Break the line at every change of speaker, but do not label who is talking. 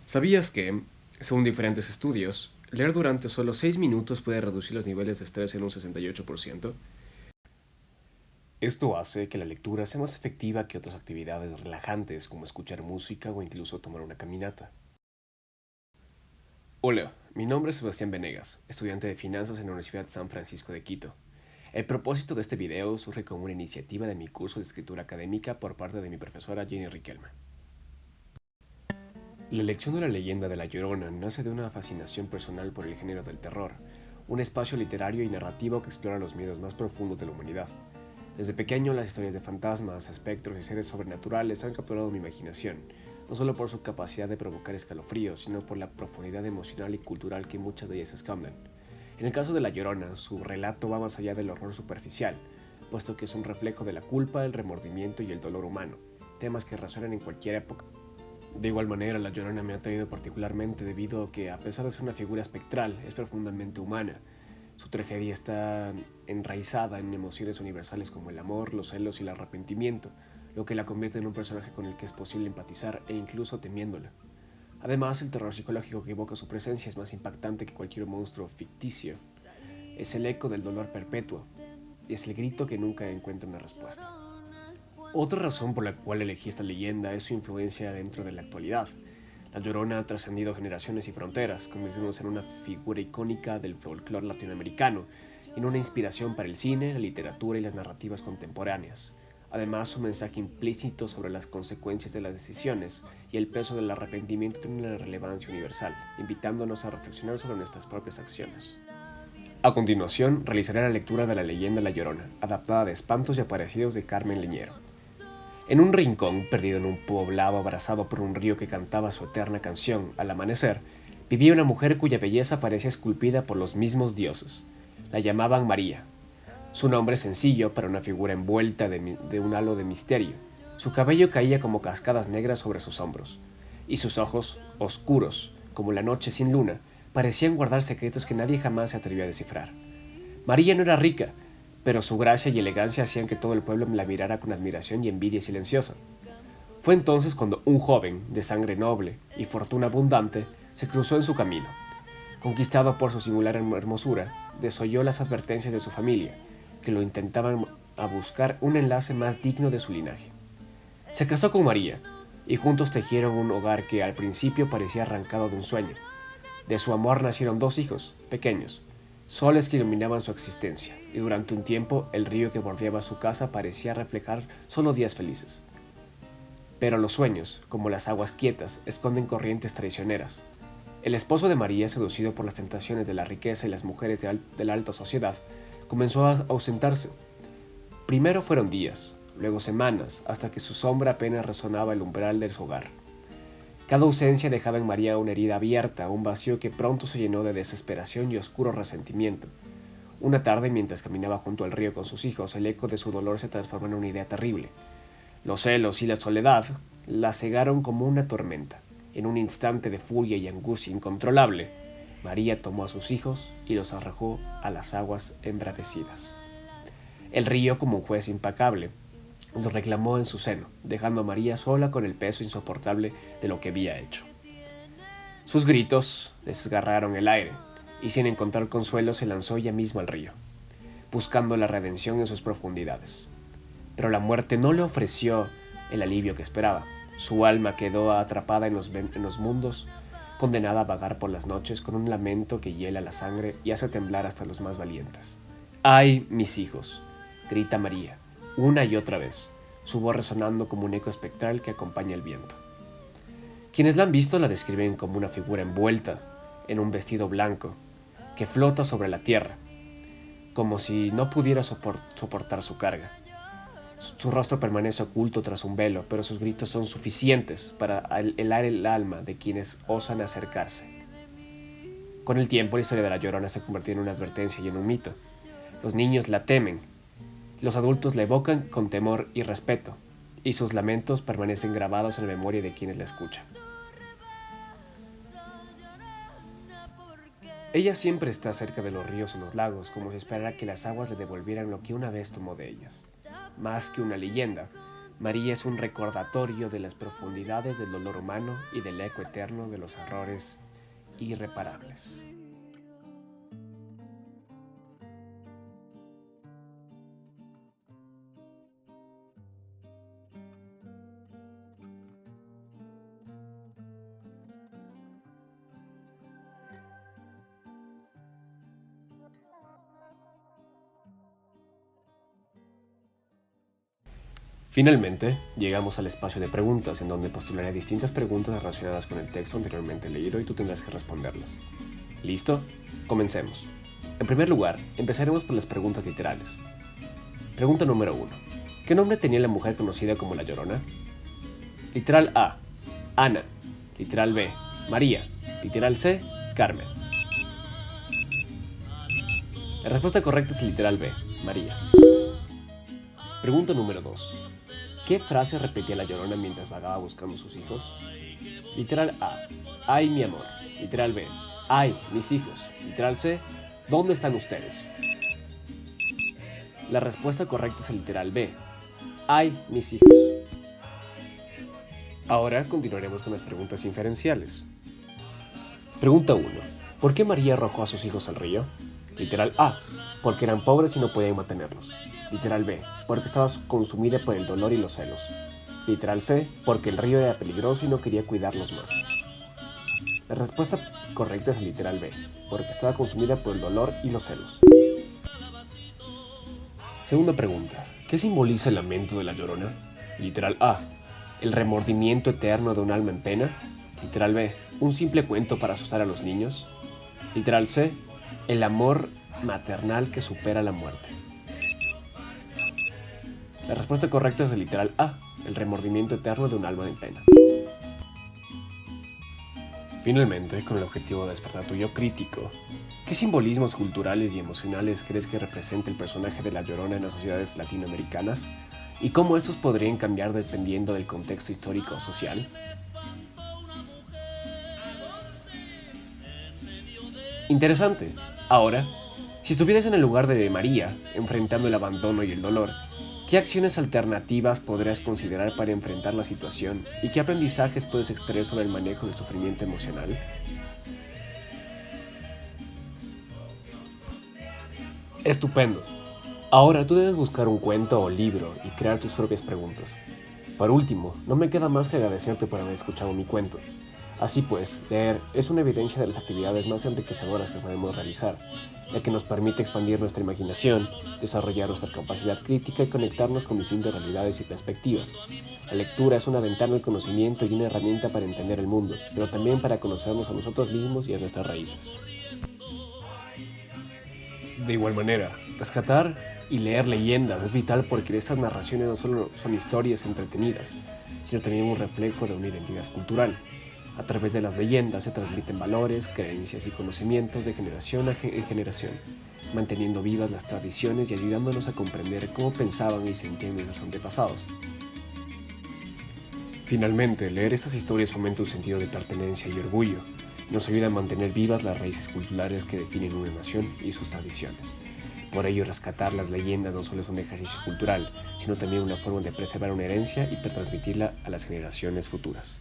¿Sabías que, según diferentes estudios, leer durante solo 6 minutos puede reducir los niveles de estrés en un 68%? Esto hace que la lectura sea más efectiva que otras actividades relajantes como escuchar música o incluso tomar una caminata. Hola, mi nombre es Sebastián Venegas, estudiante de finanzas en la Universidad San Francisco de Quito. El propósito de este video surge como una iniciativa de mi curso de escritura académica por parte de mi profesora Jenny Riquelme. La elección de la leyenda de La Llorona nace de una fascinación personal por el género del terror, un espacio literario y narrativo que explora los miedos más profundos de la humanidad. Desde pequeño, las historias de fantasmas, espectros y seres sobrenaturales han capturado mi imaginación, no solo por su capacidad de provocar escalofríos, sino por la profundidad emocional y cultural que muchas de ellas esconden. En el caso de La Llorona, su relato va más allá del horror superficial, puesto que es un reflejo de la culpa, el remordimiento y el dolor humano, temas que resuenan en cualquier época. De igual manera, La Llorona me ha atraído particularmente debido a que, a pesar de ser una figura espectral, es profundamente humana. Su tragedia está enraizada en emociones universales como el amor, los celos y el arrepentimiento, lo que la convierte en un personaje con el que es posible empatizar e incluso temiéndola. Además, el terror psicológico que evoca su presencia es más impactante que cualquier monstruo ficticio. Es el eco del dolor perpetuo, y es el grito que nunca encuentra una respuesta. Otra razón por la cual elegí esta leyenda es su influencia dentro de la actualidad. La Llorona ha trascendido generaciones y fronteras, convirtiéndose en una figura icónica del folclore latinoamericano y en una inspiración para el cine, la literatura y las narrativas contemporáneas. Además, su mensaje implícito sobre las consecuencias de las decisiones y el peso del arrepentimiento tiene una relevancia universal, invitándonos a reflexionar sobre nuestras propias acciones. A continuación, realizaré la lectura de la leyenda La Llorona, adaptada de Espantos y Aparecidos de Carmen Leñero. En un rincón, perdido en un poblado abrazado por un río que cantaba su eterna canción al amanecer, vivía una mujer cuya belleza parecía esculpida por los mismos dioses. La llamaban María. Su nombre sencillo para una figura envuelta de un halo de misterio. Su cabello caía como cascadas negras sobre sus hombros, y sus ojos, oscuros, como la noche sin luna, parecían guardar secretos que nadie jamás se atrevió a descifrar. María no era rica, pero su gracia y elegancia hacían que todo el pueblo la mirara con admiración y envidia silenciosa. Fue entonces cuando un joven, de sangre noble y fortuna abundante, se cruzó en su camino. Conquistado por su singular hermosura, desoyó las advertencias de su familia, que lo intentaban a buscar un enlace más digno de su linaje. Se casó con María, y juntos tejieron un hogar que al principio parecía arrancado de un sueño. De su amor nacieron dos hijos, pequeños, soles que iluminaban su existencia, y durante un tiempo el río que bordeaba su casa parecía reflejar solo días felices. Pero los sueños, como las aguas quietas, esconden corrientes traicioneras. El esposo de María, seducido por las tentaciones de la riqueza y las mujeres de la alta sociedad, comenzó a ausentarse. Primero fueron días, luego semanas, hasta que su sombra apenas resonaba el umbral de su hogar. Cada ausencia dejaba en María una herida abierta, un vacío que pronto se llenó de desesperación y oscuro resentimiento. Una tarde, mientras caminaba junto al río con sus hijos, el eco de su dolor se transformó en una idea terrible. Los celos y la soledad la cegaron como una tormenta. En un instante de furia y angustia incontrolable, María tomó a sus hijos y los arrojó a las aguas embravecidas. El río, como un juez implacable, los reclamó en su seno, dejando a María sola con el peso insoportable de lo que había hecho. Sus gritos desgarraron el aire, y sin encontrar consuelo se lanzó ella misma al río, buscando la redención en sus profundidades. Pero la muerte no le ofreció el alivio que esperaba. Su alma quedó atrapada en los mundos, condenada a vagar por las noches con un lamento que hiela la sangre y hace temblar hasta los más valientes. ¡Ay, mis hijos! Grita María, una y otra vez, su voz resonando como un eco espectral que acompaña el viento. Quienes la han visto la describen como una figura envuelta en un vestido blanco que flota sobre la tierra, como si no pudiera soportar su carga. Su rostro permanece oculto tras un velo, pero sus gritos son suficientes para helar el alma de quienes osan acercarse. Con el tiempo, la historia de la Llorona se convirtió en una advertencia y en un mito. Los niños la temen, los adultos la evocan con temor y respeto, y sus lamentos permanecen grabados en la memoria de quienes la escuchan. Ella siempre está cerca de los ríos y los lagos, como si esperara que las aguas le devolvieran lo que una vez tomó de ellas. Más que una leyenda, María es un recordatorio de las profundidades del dolor humano y del eco eterno de los errores irreparables. Finalmente, llegamos al espacio de preguntas, en donde postularé distintas preguntas relacionadas con el texto anteriormente leído y tú tendrás que responderlas. ¿Listo? Comencemos. En primer lugar, empezaremos por las preguntas literales. Pregunta número 1. ¿Qué nombre tenía la mujer conocida como La Llorona? Literal A. Ana. Literal B. María. Literal C. Carmen. La respuesta correcta es literal B. María. Pregunta número 2. ¿Qué frase repetía La Llorona mientras vagaba buscando a sus hijos? Literal A. Ay, mi amor. Literal B. Ay, mis hijos. Literal C. ¿Dónde están ustedes? La respuesta correcta es el literal B. Ay, mis hijos. Ahora continuaremos con las preguntas inferenciales. Pregunta 1. ¿Por qué María arrojó a sus hijos al río? Literal A. Porque eran pobres y no podían mantenerlos. Literal B. Porque estaba consumida por el dolor y los celos. Literal C. Porque el río era peligroso y no quería cuidarlos más. La respuesta correcta es el literal B. Porque estaba consumida por el dolor y los celos. Segunda pregunta. ¿Qué simboliza el lamento de La Llorona? Literal A. El remordimiento eterno de un alma en pena. Literal B. Un simple cuento para asustar a los niños. Literal C. El amor maternal que supera la muerte. La respuesta correcta es el literal A, el remordimiento eterno de un alma en pena. Finalmente, con el objetivo de despertar tu yo crítico, ¿qué simbolismos culturales y emocionales crees que representa el personaje de La Llorona en las sociedades latinoamericanas? ¿Y cómo estos podrían cambiar dependiendo del contexto histórico o social? Interesante. Ahora, si estuvieras en el lugar de María, enfrentando el abandono y el dolor, ¿qué acciones alternativas podrías considerar para enfrentar la situación y qué aprendizajes puedes extraer sobre el manejo del sufrimiento emocional? Estupendo. Ahora tú debes buscar un cuento o libro y crear tus propias preguntas. Por último, no me queda más que agradecerte por haber escuchado mi cuento. Así pues, leer es una evidencia de las actividades más enriquecedoras que podemos realizar, ya que nos permite expandir nuestra imaginación, desarrollar nuestra capacidad crítica y conectarnos con distintas realidades y perspectivas. La lectura es una ventana al conocimiento y una herramienta para entender el mundo, pero también para conocernos a nosotros mismos y a nuestras raíces. De igual manera, rescatar y leer leyendas es vital porque estas narraciones no solo son historias entretenidas, sino también un reflejo de una identidad cultural. A través de las leyendas se transmiten valores, creencias y conocimientos de generación en generación, manteniendo vivas las tradiciones y ayudándonos a comprender cómo pensaban y sentían nuestros antepasados. Finalmente, leer estas historias fomenta un sentido de pertenencia y orgullo, y nos ayuda a mantener vivas las raíces culturales que definen una nación y sus tradiciones. Por ello, rescatar las leyendas no solo es un ejercicio cultural, sino también una forma de preservar una herencia y transmitirla a las generaciones futuras.